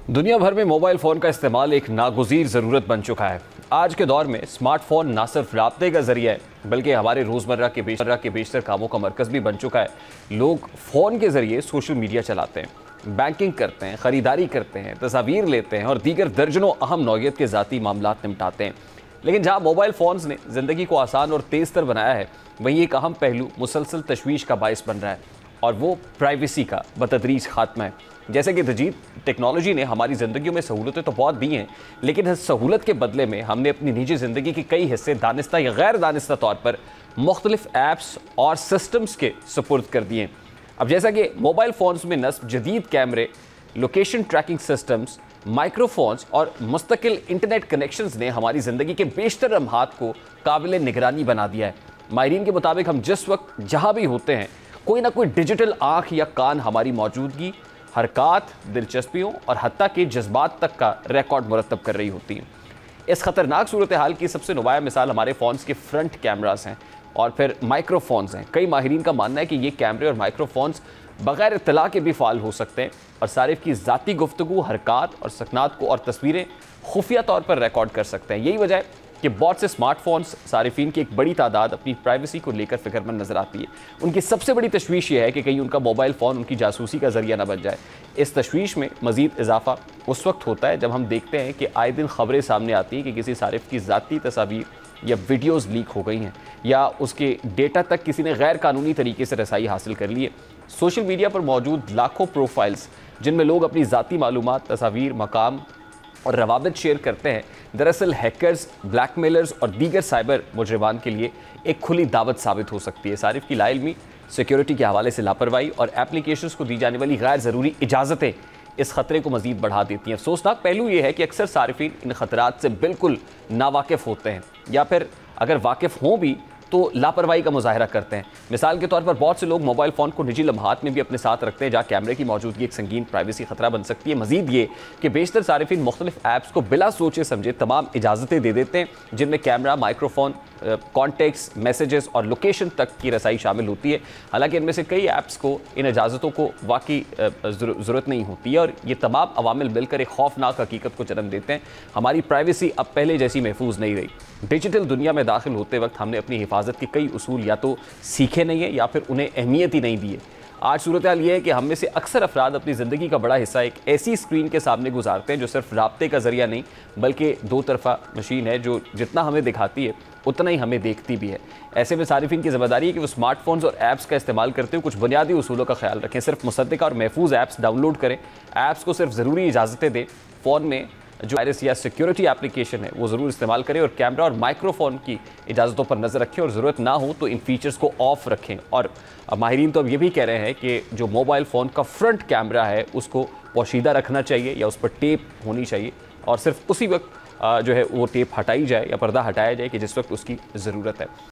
दुनिया भर में मोबाइल फ़ोन का इस्तेमाल एक नागुज़ीर ज़रूरत बन चुका है। आज के दौर में स्मार्टफ़ोन ना सिर्फ राब्ते का ज़रिया है बल्कि हमारे रोज़मर्रा के बेशतर कामों का मरकज़ भी बन चुका है। लोग फ़ोन के ज़रिए सोशल मीडिया चलाते हैं, बैंकिंग करते हैं, ख़रीदारी करते हैं, तस्वीर लेते हैं और दीगर दर्जनों अहम नौइयत के ज़ाती मामलात निपटाते हैं। लेकिन जहाँ मोबाइल फ़ोन्स ने ज़िंदगी को आसान और तेज़तर बनाया है, वहीं एक अहम पहलू मुसलसल तशवीश का बाइस बन रहा है और वो प्राइवेसी का बतदरीज खात्मा है। जैसे कि जदीद टेक्नोलॉजी ने हमारी ज़िंदगियों में सहूलतें तो बहुत दी हैं, लेकिन इस सहूलत के बदले में हमने अपनी निजी ज़िंदगी के कई हिस्से दानिस्ता या गैर दानिस्ता तौर पर मुख्तलिफ ऐप्स और सिस्टम्स के सुपुर्द कर दिए। अब जैसा कि मोबाइल फ़ोन्स में नस्ब जदीद कैमरे, लोकेशन ट्रैकिंग सिस्टम्स, माइक्रोफोन्स और मुस्तकिल इंटरनेट कनेक्शंस ने हमारी ज़िंदगी के बेशतर लम्हात को काबिल निगरानी बना दिया है। माहिरीन के मुताबिक हम जिस वक्त जहाँ भी होते हैं, कोई ना कोई डिजिटल आँख या कान हमारी मौजूदगी, हरकत, दिलचस्पियों और हत्ता के जज्बात तक का रिकॉर्ड मुरतब कर रही होती हैं। इस ख़तरनाक सूरत हाल की सबसे नुमाया मिसाल हमारे फ़ोन्स के फ्रंट कैमरास हैं और फिर माइक्रोफोन्स हैं। कई माहिरीन का मानना है कि ये कैमरे और माइक्रोफोन्स बग़ैर इत्तला के भी फ़ाल हो सकते हैं और सारिफ की ज़ाती गुफ्तगू, हरकत और सकनात को और तस्वीरें खुफिया तौर पर रिकॉर्ड कर सकते हैं। यही वजह है कि बहुत से स्मार्टफोन्स सारिफिन की एक बड़ी तादाद अपनी प्राइवेसी को लेकर फिक्रमंद नजर आती है। उनकी सबसे बड़ी तशवीश ये है कि कहीं उनका मोबाइल फ़ोन उनकी जासूसी का जरिया न बन जाए। इस तशवीश में मज़ीद इजाफा उस वक्त होता है जब हम देखते हैं कि आए दिन खबरें सामने आती हैं कि किसी सारिफ की ज़ाती तस्वीर या वीडियोज़ लीक हो गई हैं या उसके डेटा तक किसी ने गैर कानूनी तरीके से रसाई हासिल कर ली है। सोशल मीडिया पर मौजूद लाखों प्रोफाइल्स जिनमें लोग अपनी ज़ाती मालूमात, तस्वीर, मकाम और रवाबित शेयर करते हैं, दरअसल हैकर्स, ब्लैकमेलर्स और दीगर साइबर मुजरिमान के लिए एक खुली दावत साबित हो सकती है। सारिफ की लाइल्मी, सिक्योरिटी के हवाले से लापरवाही और एप्लीकेशंस को दी जाने वाली गैर ज़रूरी इजाज़तें इस खतरे को मज़ीद बढ़ा देती हैं। अफसोसनाक पहलू ये है कि अक्सर सारिफिन इन खतरात से बिल्कुल नावाकिफ़ होते हैं या फिर अगर वाकिफ़ हों भी तो लापरवाही का मुजाहरा करते हैं। मिसाल के तौर पर बहुत से लोग मोबाइल फ़ोन को निजी लम्हात में भी अपने साथ रखते हैं जहाँ कैमरे की मौजूदगी एक संगीन प्राइवेसी ख़तरा बन सकती है। मज़ीद ये कि बेशतर सारिफिन मुख्तलिफ ऐप्स को बिला सोचे समझे तमाम इजाज़तें दे देते हैं जिनमें कैमरा, माइक्रोफोन, कॉन्टेक्ट्स, मैसेजेस और लोकेशन तक की रसाई शामिल होती है। हालांकि इनमें से कई ऐप्स को इन इजाज़तों को वाकई ज़रूरत नहीं होती है और ये तमाम अवामिल मिलकर एक खौफनाक हकीकत को जन्म देते हैं। हमारी प्राइवेसी अब पहले जैसी महफूज नहीं रही। डिजिटल दुनिया में दाखिल होते वक्त हमने अपनी हिफाजत के कई उसूल या तो सीखे नहीं है या फिर उन्हें अहमियत ही नहीं दी है। आज सूरत हाल ये है कि हम में से अक्सर अफराद अपनी ज़िंदगी का बड़ा हिस्सा एक ऐसी स्क्रीन के सामने गुजारते हैं जो सिर्फ राब्ते का ज़रिया नहीं बल्कि दो तरफ़ा मशीन है जो जितना हमें दिखाती है उतना ही हमें देखती भी है। ऐसे में सारिफिन की ज़िम्मेदारी है कि वो स्मार्टफोन्स और ऐप्स का इस्तेमाल करते हुए कुछ बुनियादी उसूलों का ख्याल रखें। सिर्फ मुसद्दिक़ा और महफूज ऐप्स डाउनलोड करें, ऐप्स को सिर्फ ज़रूरी इजाज़तें दें, फ़ोन में जो वायरस या सिक्योरिटी एप्लीकेशन है वो ज़रूर इस्तेमाल करें और कैमरा और माइक्रोफोन की इजाज़तों पर नज़र रखें और ज़रूरत ना हो तो इन फीचर्स को ऑफ रखें। और माहिरीन तो अब ये भी कह रहे हैं कि जो मोबाइल फ़ोन का फ्रंट कैमरा है उसको पोशीदा रखना चाहिए या उस पर टेप होनी चाहिए और सिर्फ उसी वक्त जो है वो टेप हटाई जाए या पर्दा हटाया जाए कि जिस वक्त उसकी ज़रूरत है।